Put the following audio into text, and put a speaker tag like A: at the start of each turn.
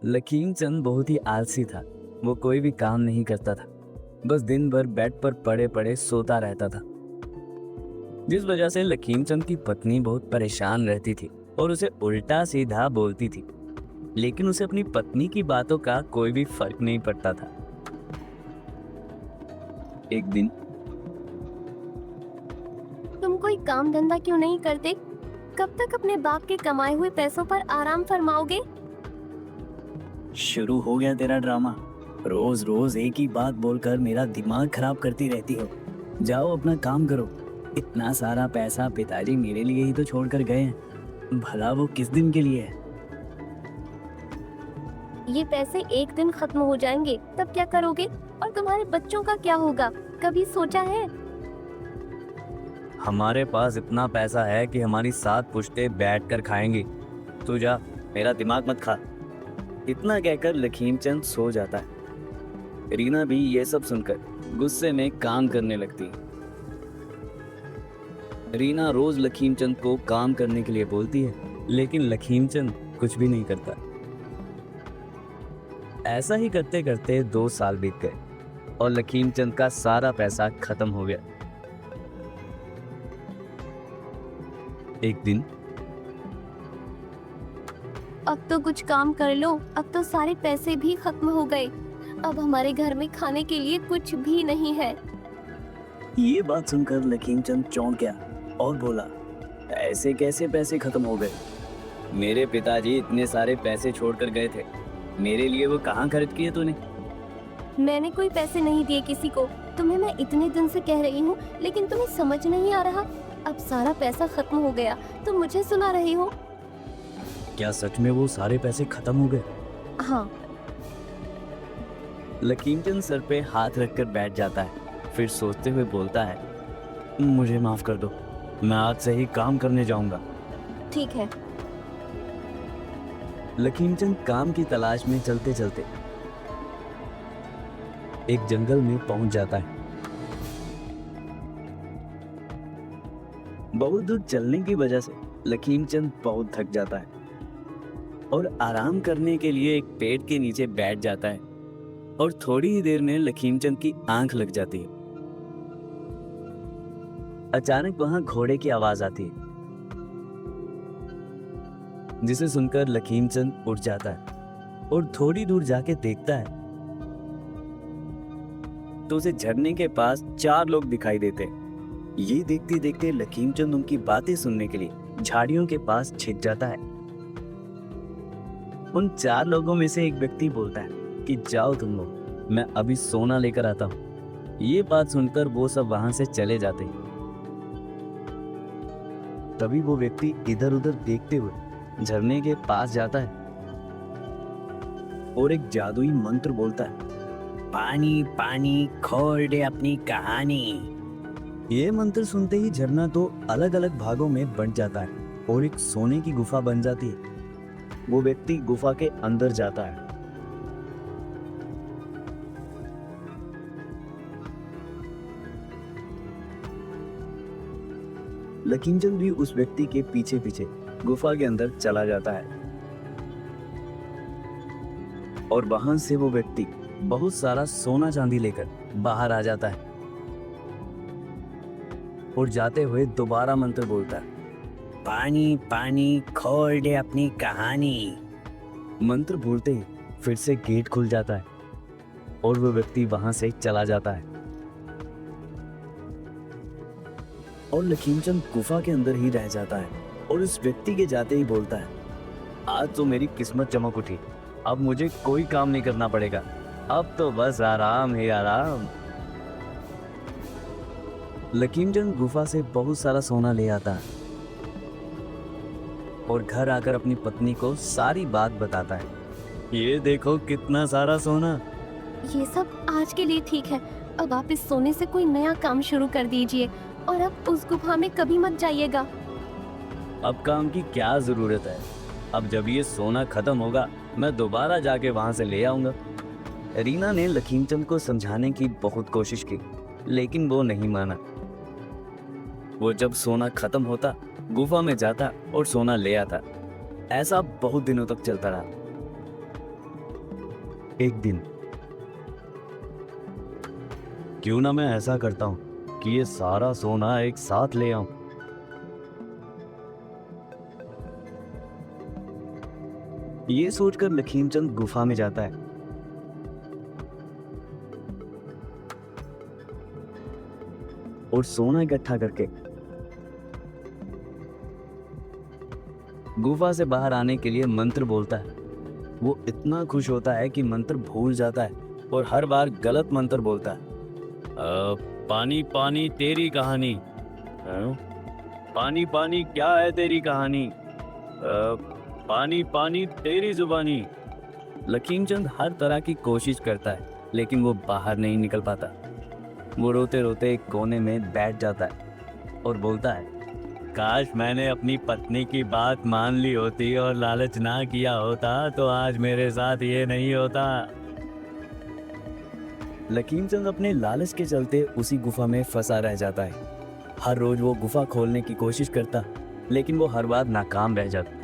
A: लकीम चंद बहुत ही आलसी था। वो कोई भी काम नहीं करता था, बस दिन भर बेड पर पड़े पड़े सोता रहता था, जिस वजह से लकीम चंद की पत्नी बहुत परेशान रहती थी और उसे उल्टा सीधा बोलती थी। लेकिन उसे अपनी पत्नी की बातों का कोई भी फर्क नहीं पड़ता था। एक दिन
B: तुम कोई काम धंधा क्यों नहीं करते? कब तक अपने बाप के कमाए हुए पैसों पर आराम फरमाओगे?
A: शुरू हो गया तेरा ड्रामा। रोज रोज एक ही बात बोलकर मेरा दिमाग खराब करती रहती हो। जाओ अपना काम करो। इतना सारा पैसा पिताजी मेरे लिए ही तो छोड़ कर गए हैं, भला वो किस दिन के लिए है?
B: ये पैसे एक दिन खत्म हो जाएंगे, तब क्या करोगे? और तुम्हारे बच्चों का क्या होगा? कभी सोचा है?
A: हमारे पास इतना पैसा है कि हमारी 7 पुश्तें बैठ कर खाएंगी। तू जा, मेरा दिमाग मत खा। इतना कहकर लकीम चंद सो जाता है। रीना भी ये सब सुनकर गुस्से में काम करने लगती है। रीना रोज लकीम चंद को काम करने के लिए बोलती है, लेकिन लकीम चंद कुछ भी नहीं करता। ऐसा ही करते करते 2 साल बीत गए और लकीम चंद का सारा पैसा खत्म हो गया। एक दिन
B: अब तो कुछ काम कर लो, अब तो सारे पैसे भी खत्म हो गए। अब हमारे घर में खाने के लिए कुछ भी नहीं है।
A: ये बात सुनकर लकीम चंद चौंक गया और बोला, ऐसे कैसे पैसे खत्म हो गए? मेरे पिताजी इतने सारे पैसे छोड़कर गए थे, मेरे लिए वो कहाँ खर्च किए तूने?
B: मैंने कोई पैसे नहीं दिए किसी को। तुम्हें मैं इतने दिन से कह रही हूँ, लेकिन तुम्हें समझ नहीं आ रहा। अब सारा पैसा खत्म हो गया, तुम मुझे सुना रही हो?
A: क्या सच में वो सारे पैसे खत्म हो गए?
B: हाँ।
A: लकीम चंद सर पे हाथ रखकर बैठ जाता है, फिर सोचते हुए बोलता है, मुझे माफ कर दो, मैं आज से ही काम करने जाऊंगा।
B: ठीक है।
A: लकीम चंद काम की तलाश में चलते चलते एक जंगल में पहुंच जाता है। बहुत दूर चलने की वजह से लकीम चंद बहुत थक जाता है और आराम करने के लिए एक पेड़ के नीचे बैठ जाता है। और थोड़ी ही देर में लकीम चंद की आंख लग जाती है। अचानक वहां घोड़े की आवाज आती है, जिसे सुनकर लकीम चंद उठ जाता है और थोड़ी दूर जाके देखता है तो उसे झरने के पास 4 लोग दिखाई देते हैं। ये देखते देखते लकीम चंद उनकी बातें सुनने के लिए झाड़ियों के पास छिप जाता है। उन 4 लोगों में से एक व्यक्ति बोलता है कि जाओ तुम लोग, मैं अभी सोना लेकर आता हूँ। ये बात सुनकर वो सब वहां से चले जाते हैं। तभी वो व्यक्ति इधर उधर देखते हुए झरने के पास जाता है और एक जादुई मंत्र बोलता है, पानी पानी खोल दे अपनी कहानी। ये मंत्र सुनते ही झरना तो अलग अलग भागों में बंट जाता है और एक सोने की गुफा बन जाती है। वो व्यक्ति गुफा के अंदर जाता है। लकीम चंद भी उस व्यक्ति के पीछे पीछे गुफा के अंदर चला जाता है और वहां से वो व्यक्ति बहुत सारा सोना चांदी लेकर बाहर आ जाता है और जाते हुए दोबारा मंत्र बोलता है, पानी पानी खोल दे अपनी कहानी। मंत्र बोलते ही फिर से गेट खुल जाता है और वो व्यक्ति वहां से चला जाता है और लकीम चंद गुफा के अंदर ही रह जाता है और उस व्यक्ति के जाते ही बोलता है, आज तो मेरी किस्मत चमक उठी, अब मुझे कोई काम नहीं करना पड़ेगा, अब तो बस आराम ही आराम। लकीम चंद गुफा से बहुत सारा सोना ले आता है और घर आकर अपनी पत्नी को सारी बात बताता है। ये देखो कितना सारा सोना।
B: ये सब आज के लिए ठीक है, अब आप इस सोने से कोई नया काम शुरू कर दीजिए और अब उस गुफा में कभी मत जाइएगा।
A: अब काम की क्या जरूरत है? अब जब ये सोना खत्म होगा मैं दोबारा जाके वहां से ले आऊंगा। रीना ने लकीम चंद को समझाने की बहुत कोशिश की, लेकिन वो नहीं माना। वो जब सोना खत्म होता गुफा में जाता और सोना ले आता। ऐसा बहुत दिनों तक चलता रहा। एक दिन क्यों ना मैं ऐसा करता हूं कि ये सारा सोना एक साथ ले आऊं। ये सोचकर लखीमचंद गुफा में जाता है। और सोना इकट्ठा करके गुफा से बाहर आने के लिए मंत्र बोलता है। वो इतना खुश होता है कि मंत्र भूल जाता है और हर बार गलत मंत्र बोलता है। पानी पानी तेरी कहानी। पानी पानी क्या है तेरी कहानी। पानी पानी तेरी जुबानी। लखीमचंद हर तरह की कोशिश करता है लेकिन वो बाहर नहीं निकल पाता। वो रोते रोते एक कोने में बैठ जाता है और बोलता है, काश मैंने अपनी पत्नी की बात मान ली होती और लालच ना किया होता तो आज मेरे साथ ये नहीं होता। लखीमचंद अपने लालच के चलते उसी गुफा में फंसा रह जाता है। हर रोज वो गुफा खोलने की कोशिश करता लेकिन वो हर बार नाकाम रह जाता।